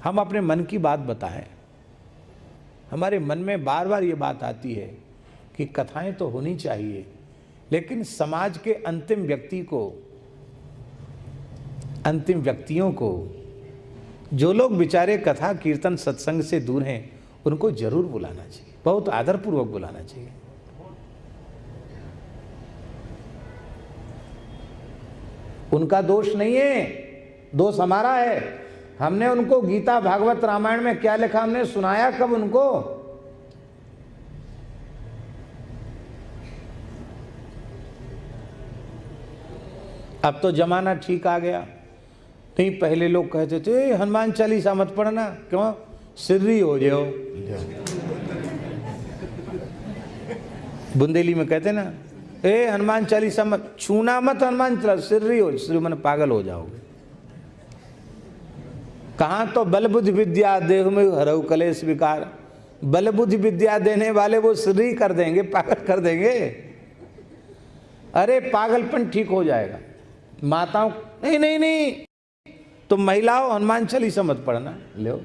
हम अपने मन की बात बताएं। हमारे मन में बार बार ये बात आती है कि कथाएं तो होनी चाहिए, लेकिन समाज के अंतिम व्यक्तियों को जो लोग बेचारे कथा कीर्तन सत्संग से दूर हैं उनको जरूर बुलाना चाहिए, बहुत आदरपूर्वक बुलाना चाहिए। उनका दोष नहीं है, दोष हमारा है। हमने उनको गीता भागवत रामायण में क्या लिखा हमने सुनाया कब उनको? अब तो जमाना ठीक आ गया। नहीं, पहले लोग कहते थे हनुमान चालीसा मत पढ़ना, क्यों? सिर्री हो जाओ। बुंदेली में कहते ना, हनुमान चालीसा मत छूना, मत हनुमान चालीसा, सिर्री हो, सिर्री मन पागल हो जाओगे। कहाँ तो बल बुद्धि विद्या देह में हरऊ कलेश विकार। बल बुद्धि विद्या देने वाले वो सिर्री कर देंगे, पागल कर देंगे। अरे पागलपन ठीक हो जाएगा। माताओं नहीं नहीं नहीं, तुम महिलाओं हनुमान चालीसा मत पढ़ना। लो,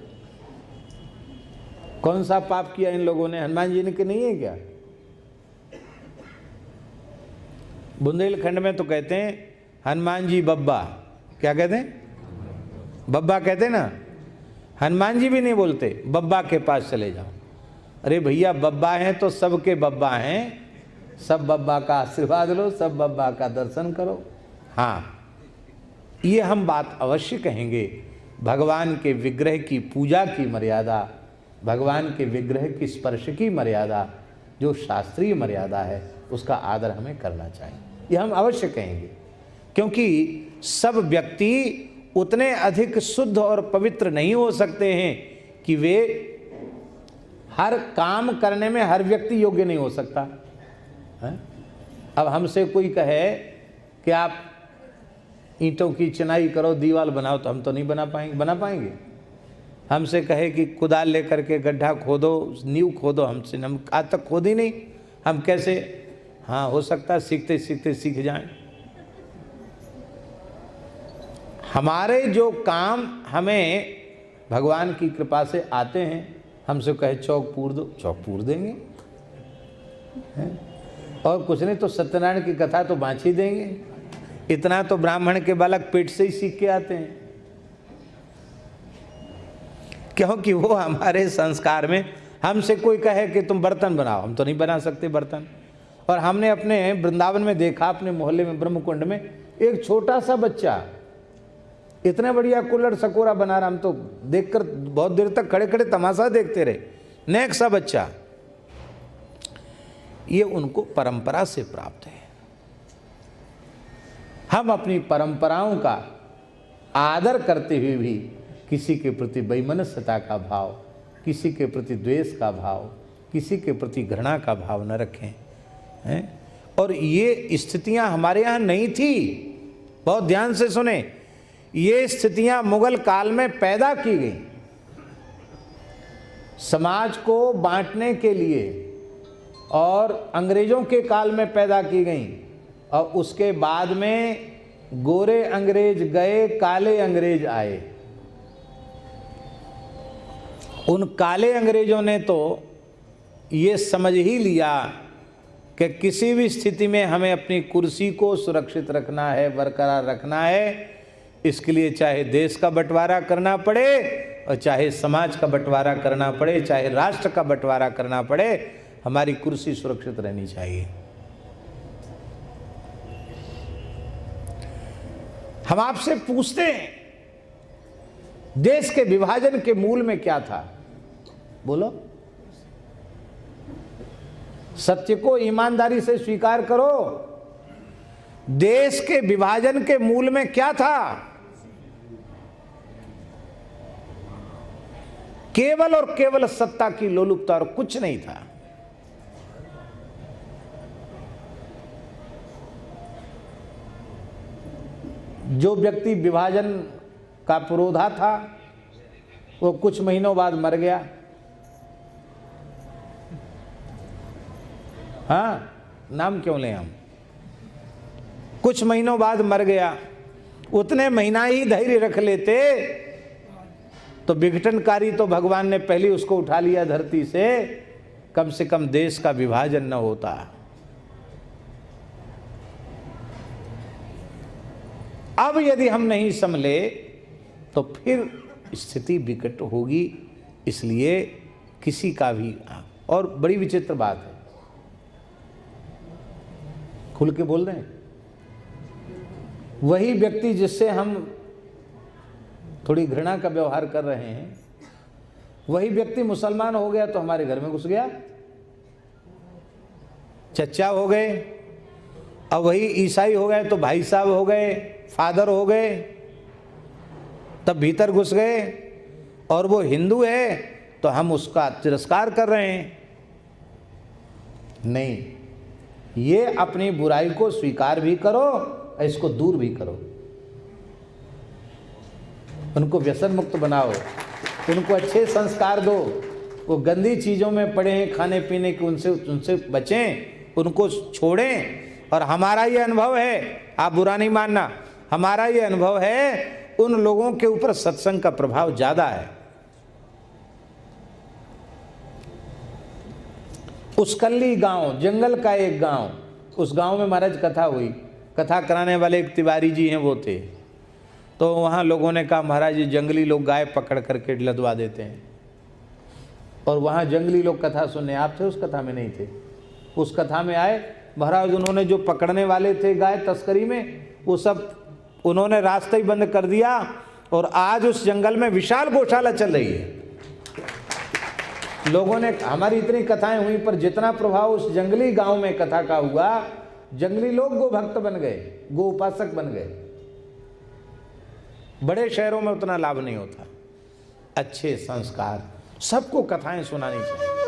कौन सा पाप किया इन लोगों ने? हनुमान जी ने के नहीं है क्या? बुंदेलखंड में तो कहते हैं हनुमान जी बब्बा। क्या कहते हैं? बब्बा कहते ना। हनुमान जी भी नहीं बोलते, बब्बा के पास चले जाओ। अरे भैया, बब्बा हैं तो सबके बब्बा हैं, सब बब्बा का आशीर्वाद लो, सब बब्बा का दर्शन करो। हाँ, ये हम बात अवश्य कहेंगे। भगवान के विग्रह की पूजा की मर्यादा, भगवान के विग्रह की स्पर्श की मर्यादा, जो शास्त्रीय मर्यादा है, उसका आदर हमें करना चाहिए। ये हम अवश्य कहेंगे, क्योंकि सब व्यक्ति उतने अधिक शुद्ध और पवित्र नहीं हो सकते हैं कि वे हर काम करने में हर व्यक्ति योग्य नहीं हो सकता है? अब हमसे कोई कहे कि आप ईंटों की चिनाई करो, दीवार बनाओ, तो हम तो नहीं बना पाएंगे। हमसे कहे कि कुदाल लेकर के गड्ढा खोदो, नींव खोदो, हम आज तक खोद ही नहीं, हम कैसे? हाँ, हो सकता है सीखते सीखते सीख जाएं। हमारे जो काम हमें भगवान की कृपा से आते हैं, हमसे कहे चौक पूर दो, चौक पूर देंगे है? और कुछ नहीं तो सत्यनारायण की कथा तो बाँच ही देंगे। इतना तो ब्राह्मण के बालक पेट से ही सीख के आते हैं, क्योंकि वो हमारे संस्कार में। हमसे कोई कहे कि तुम बर्तन बनाओ, हम तो नहीं बना सकते बर्तन। और हमने अपने वृंदावन में देखा, अपने मोहल्ले में ब्रह्मकुंड में एक छोटा सा बच्चा इतने बढ़िया कुल्हड़ सकोरा बना रहा, हम तो देखकर बहुत देर तक खड़े खड़े तमाशा देखते रहे। नेक सा बच्चा, ये उनको परंपरा से प्राप्त है। हम अपनी परंपराओं का आदर करते हुए भी किसी के प्रति वैमनस्यता का भाव, किसी के प्रति द्वेष का भाव, किसी के प्रति घृणा का भाव न रखें हैं? और ये स्थितियां हमारे यहाँ नहीं थी। बहुत ध्यान से सुने, ये स्थितियां मुगल काल में पैदा की गई, समाज को बांटने के लिए, और अंग्रेजों के काल में पैदा की गई। और उसके बाद में गोरे अंग्रेज गए, काले अंग्रेज आए। उन काले अंग्रेजों ने तो ये समझ ही लिया कि किसी भी स्थिति में हमें अपनी कुर्सी को सुरक्षित रखना है, बरकरार रखना है। इसके लिए चाहे देश का बंटवारा करना पड़े और चाहे समाज का बंटवारा करना पड़े, चाहे राष्ट्र का बंटवारा करना पड़े, हमारी कुर्सी सुरक्षित रहनी चाहिए। हम आपसे पूछते हैं, देश के विभाजन के मूल में क्या था? बोलो, सत्य को ईमानदारी से स्वीकार करो। देश के विभाजन के मूल में क्या था? केवल और केवल सत्ता की लोलुपता, और कुछ नहीं था। जो व्यक्ति विभाजन का पुरोधा था वो कुछ महीनों बाद मर गया। हाँ, नाम क्यों लें हम? कुछ महीनों बाद मर गया। उतने महीना ही धैर्य रख लेते तो विघटनकारी तो भगवान ने पहले उसको उठा लिया धरती से कम देश का विभाजन न होता। अब यदि हम नहीं संभले तो फिर स्थिति विकट होगी। इसलिए किसी का भी, और बड़ी विचित्र बात है, खुल के बोल रहे हैं, वही व्यक्ति जिससे हम थोड़ी घृणा का व्यवहार कर रहे हैं, वही व्यक्ति मुसलमान हो गया तो हमारे घर में घुस गया, चचा हो गए। अब वही ईसाई हो गए तो भाई साहब हो गए, फादर हो गए, तब भीतर घुस गए। और वो हिंदू है तो हम उसका तिरस्कार कर रहे हैं। नहीं, ये अपनी बुराई को स्वीकार भी करो, इसको दूर भी करो, उनको व्यसन मुक्त बनाओ, उनको अच्छे संस्कार दो। वो गंदी चीज़ों में पड़े हैं खाने पीने के, उनसे बचें, उनको छोड़ें। और हमारा ये अनुभव है, आप बुरा नहीं मानना, हमारा ये अनुभव है उन लोगों के ऊपर सत्संग का प्रभाव ज़्यादा है। उसकल्ली गांव, जंगल का एक गांव, उस गांव में महाराज कथा हुई। कथा कराने वाले एक तिवारी जी हैं, वो थे। तो वहाँ लोगों ने कहा महाराज ये जंगली लोग गाय पकड़ करके लदवा देते हैं। और वहाँ जंगली लोग कथा सुनने, आप थे उस कथा में? नहीं थे। उस कथा में आए महाराज, उन्होंने जो पकड़ने वाले थे गाय तस्करी में, वो सब उन्होंने रास्ता ही बंद कर दिया। और आज उस जंगल में विशाल गौशाला चल रही है। लोगों ने, हमारी इतनी कथाएं हुई पर जितना प्रभाव उस जंगली गांव में कथा का हुआ, जंगली लोग गो भक्त बन गए, गो उपासक बन गए। बड़े शहरों में उतना लाभ नहीं होता। अच्छे संस्कार, सबको कथाएं सुनानी चाहिए।